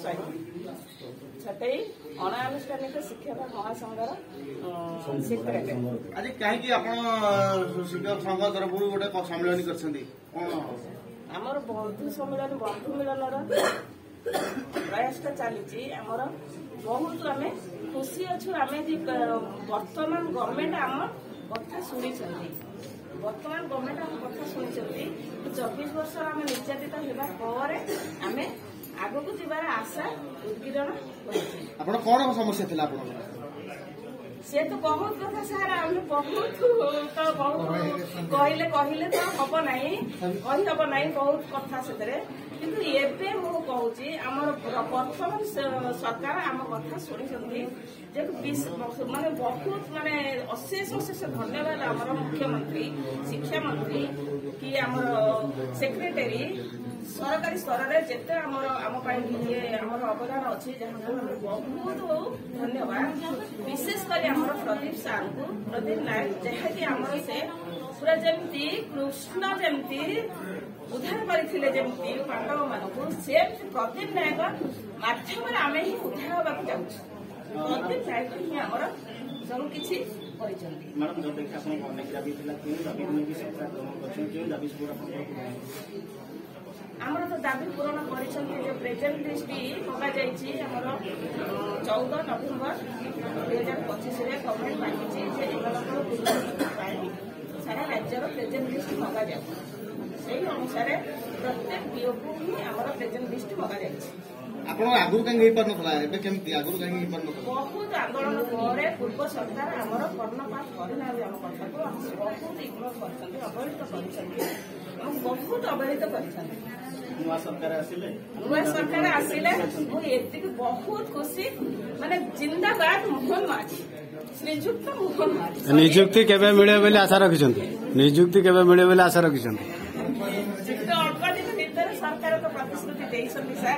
स्वयं छटई अणानुष्ठानिक शिक्षक महासंघर सेक्रेटरी। आज कहीं शिक्षक संघ तरफ गोटे सम्मेलन कर आमर बंधु सम्मेलन बंधु मिलन प्रयास चली आमर बहुत आम खुशी अच्छु आम वर्तमान गवर्नमेंट आम कथा शुणी वर्तमान गवर्नमेंट आम कथा शुणी 24 वर्ष आम निर्यातित होगा आम आग को जीवार आशा उद्गीरण कौन समस्या थी से तो बहुत कथा सार आम बहुत तो बहुत कहले तो हम ना कहीहब ना बहुत कथा से किंतु एबे मु कहूची आमर वर्तमान सरकार आम कथा शुणी माने बहुत माने अशेष धन्यवाद आमर मुख्यमंत्री शिक्षा मंत्री कि आमर सेक्रेटरी सरकारी स्तर में जिते आम अवदान अच्छी जहाँ बहुत धन्यवाद विशेषकर आम प्रदीप सार को प्रदीप नायक जहाँकि आम से पूरा जमी कृष्ण जमी उद्धार करते जमी पांडव मानक से प्रदीप नायक मध्यम आम ही उद्धार होगा चाहूँ प्रदीप नायक ही आम सब किसी मैडम जो देखा अनेक दाबी आमर तो दाबी पूरण कर प्रेजेंट लिस्ट भी मगा 14 नवेम्बर 2025 गवर्नमेंट मांगी सारा राज्यर प्रेजेंट लिस्ट मगा से अनुसार प्रत्येक बीओ को ही आम प्रेजेंट लिस्ट मगा आगु कहीं बहुत आंदोलन पर पूर्व सरकार आमर कर्णपात करना कथा को बहुत इग्नोर कर अवहेलित कर बहुत अवहेलित कर नुआ सरकार आसिले मुझे बहुत खुशी माने जिंदाबाद मोहन माझी श्रीजुक्त मोहन माझी नियुक्ति केबे मिले बोले आशा रखिछन्ती नियुक्ति केबे मिले बोले आशा रखिछन्ती अल्प दिन भीतर सरकार तो प्रतिश्रुति देइछन्ती सर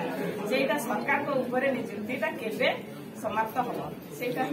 सेटा सरकार को ऊपर नियुक्तिटा केबे समाप्त हो सेटा